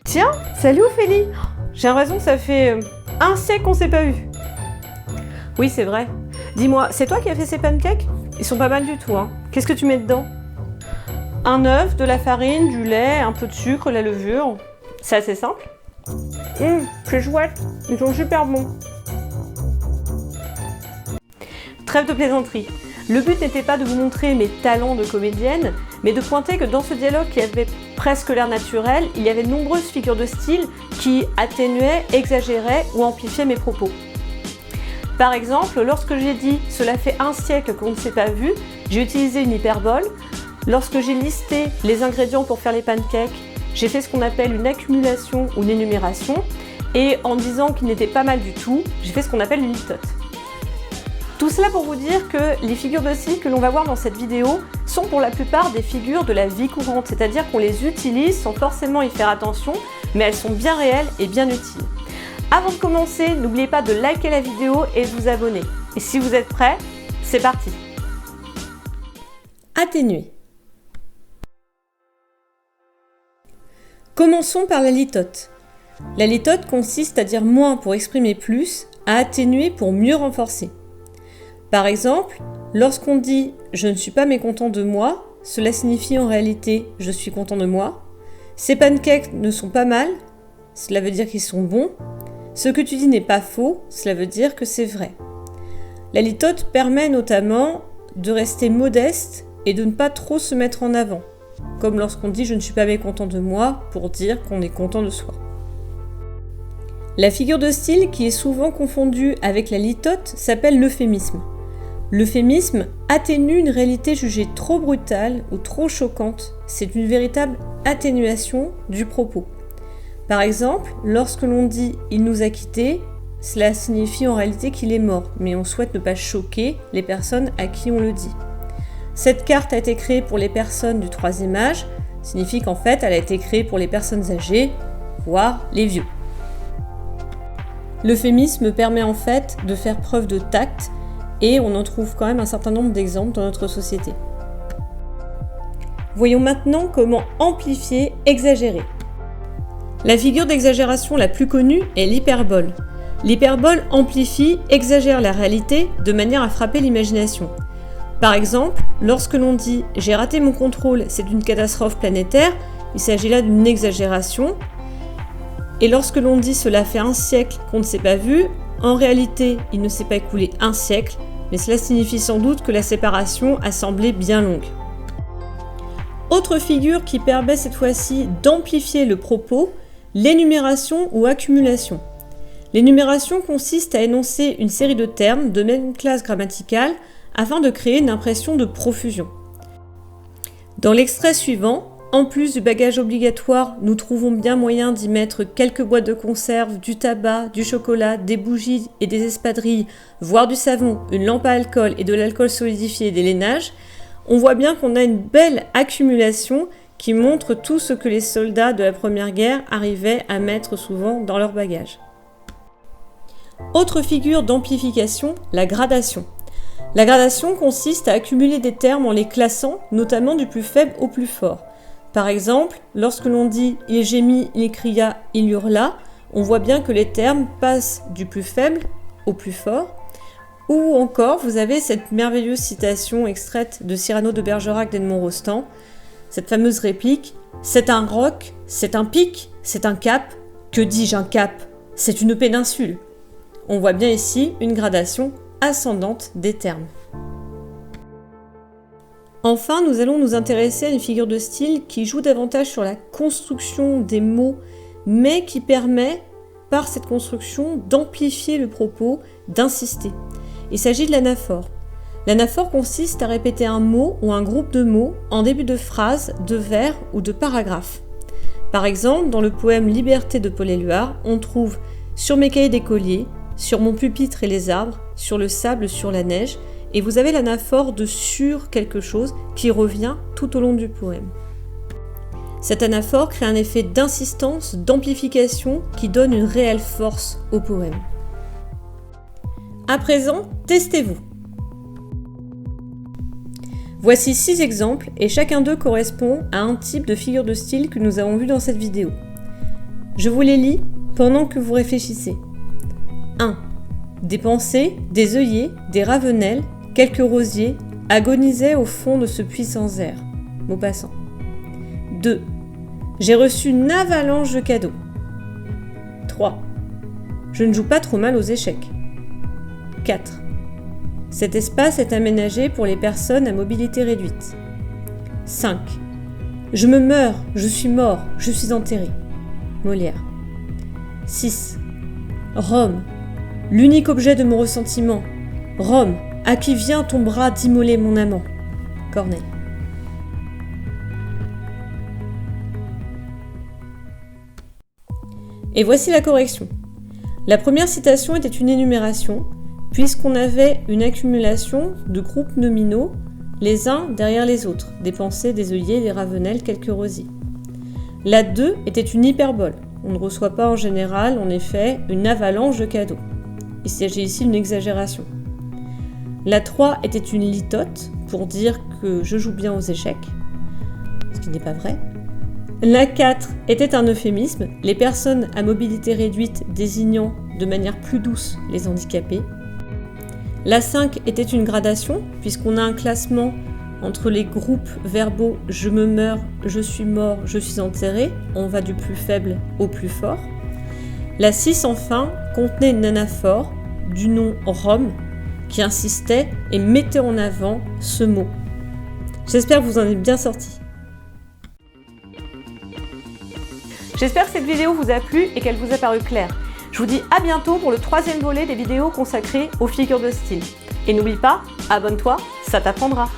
Tiens, salut Ophélie! J'ai l'impression que ça fait un siècle qu'on s'est pas vu. Oui, c'est vrai. Dis-moi, c'est toi qui as fait ces pancakes? Ils sont pas mal du tout, hein. Qu'est-ce que tu mets dedans? Un œuf, de la farine, du lait, un peu de sucre, la levure. C'est assez simple. C'est chouette, ils sont super bons. Trêve de plaisanterie. Le but n'était pas de vous montrer mes talents de comédienne, mais de pointer que dans ce dialogue qui avait presque l'air naturel, il y avait de nombreuses figures de style qui atténuaient, exagéraient ou amplifiaient mes propos. Par exemple, lorsque j'ai dit « cela fait un siècle qu'on ne s'est pas vu », j'ai utilisé une hyperbole. Lorsque j'ai listé les ingrédients pour faire les pancakes, j'ai fait ce qu'on appelle une accumulation ou une énumération. Et en disant qu'il n'était pas mal du tout, j'ai fait ce qu'on appelle une litote. Tout cela pour vous dire que les figures de style que l'on va voir dans cette vidéo sont pour la plupart des figures de la vie courante, c'est-à-dire qu'on les utilise sans forcément y faire attention, mais elles sont bien réelles et bien utiles. Avant de commencer, n'oubliez pas de liker la vidéo et de vous abonner. Et si vous êtes prêts, c'est parti! Atténuer. Commençons par la litote. La litote consiste à dire moins pour exprimer plus, à atténuer pour mieux renforcer. Par exemple, lorsqu'on dit « je ne suis pas mécontent de moi », cela signifie en réalité « je suis content de moi ». Ces pancakes ne sont pas mal, cela veut dire qu'ils sont bons. Ce que tu dis n'est pas faux, cela veut dire que c'est vrai. La litote permet notamment de rester modeste et de ne pas trop se mettre en avant, comme lorsqu'on dit « je ne suis pas mécontent de moi » pour dire qu'on est content de soi. La figure de style qui est souvent confondue avec la litote s'appelle l'euphémisme. L'euphémisme atténue une réalité jugée trop brutale ou trop choquante. C'est une véritable atténuation du propos. Par exemple, lorsque l'on dit « il nous a quittés », cela signifie en réalité qu'il est mort, mais on souhaite ne pas choquer les personnes à qui on le dit. Cette carte a été créée pour les personnes du troisième âge, signifie qu'en fait elle a été créée pour les personnes âgées, voire les vieux. L'euphémisme permet en fait de faire preuve de tact, et on en trouve quand même un certain nombre d'exemples dans notre société. Voyons maintenant comment amplifier, exagérer. La figure d'exagération la plus connue est l'hyperbole. L'hyperbole amplifie, exagère la réalité de manière à frapper l'imagination. Par exemple, lorsque l'on dit « j'ai raté mon contrôle, c'est une catastrophe planétaire », il s'agit là d'une exagération. Et lorsque l'on dit « cela fait un siècle qu'on ne s'est pas vu », en réalité, il ne s'est pas écoulé un siècle, mais cela signifie sans doute que la séparation a semblé bien longue. Autre figure qui permet cette fois-ci d'amplifier le propos, l'énumération ou accumulation. L'énumération consiste à énoncer une série de termes de même classe grammaticale afin de créer une impression de profusion. Dans l'extrait suivant, en plus du bagage obligatoire, nous trouvons bien moyen d'y mettre quelques boîtes de conserve, du tabac, du chocolat, des bougies et des espadrilles, voire du savon, une lampe à alcool et de l'alcool solidifié et des lainages. On voit bien qu'on a une belle accumulation qui montre tout ce que les soldats de la Première Guerre arrivaient à mettre souvent dans leur bagage. Autre figure d'amplification, la gradation. La gradation consiste à accumuler des termes en les classant, notamment du plus faible au plus fort. Par exemple, lorsque l'on dit « il gémit, il cria, il hurla », on voit bien que les termes passent du plus faible au plus fort. Ou encore, vous avez cette merveilleuse citation extraite de Cyrano de Bergerac d'Edmond Rostand, cette fameuse réplique « c'est un roc, c'est un pic, c'est un cap, que dis-je un cap, c'est une péninsule ». On voit bien ici une gradation ascendante des termes. Enfin, nous allons nous intéresser à une figure de style qui joue davantage sur la construction des mots, mais qui permet, par cette construction, d'amplifier le propos, d'insister. Il s'agit de l'anaphore. L'anaphore consiste à répéter un mot ou un groupe de mots en début de phrase, de vers ou de paragraphe. Par exemple, dans le poème Liberté de Paul Éluard, on trouve « sur mes cahiers d'écolier », sur mon pupitre et les arbres, sur le sable, sur la neige, et vous avez l'anaphore de sur quelque chose qui revient tout au long du poème. Cette anaphore crée un effet d'insistance, d'amplification qui donne une réelle force au poème. À présent, testez-vous. Voici 6 exemples et chacun d'eux correspond à un type de figure de style que nous avons vu dans cette vidéo. Je vous les lis pendant que vous réfléchissez. 1. Des pensées, des œillets, des ravenelles, quelques rosiers agonisaient au fond de ce puits sans air. Maupassant. 2. J'ai reçu une avalanche de cadeaux. 3. Je ne joue pas trop mal aux échecs. 4. Cet espace est aménagé pour les personnes à mobilité réduite. 5. Je me meurs, je suis mort, je suis enterré. Molière. 6. Rome, l'unique objet de mon ressentiment. Rome, à qui vient ton bras d'immoler mon amant. Corneille. Et voici la correction. La première citation était une énumération, puisqu'on avait une accumulation de groupes nominaux, les uns derrière les autres, des pensées, des œillets, des ravenelles, quelques rosiers. La 2 était une hyperbole. On ne reçoit pas en général, en effet, une avalanche de cadeaux. Il s'agit ici d'une exagération. La 3 était une litote, pour dire que je joue bien aux échecs, ce qui n'est pas vrai. La 4 était un euphémisme, les personnes à mobilité réduite désignant de manière plus douce les handicapés. La 5 était une gradation, puisqu'on a un classement entre les groupes verbaux « je me meurs »,« je suis mort »,« je suis enterré », on va du plus faible au plus fort. La 6 enfin contenait une anaphore du nom Rome qui insistait et mettait en avant ce mot. J'espère que vous en êtes bien sortis. J'espère que cette vidéo vous a plu et qu'elle vous a paru claire. Je vous dis à bientôt pour le 3e volet des vidéos consacrées aux figures de style. Et n'oublie pas, abonne-toi, ça t'apprendra.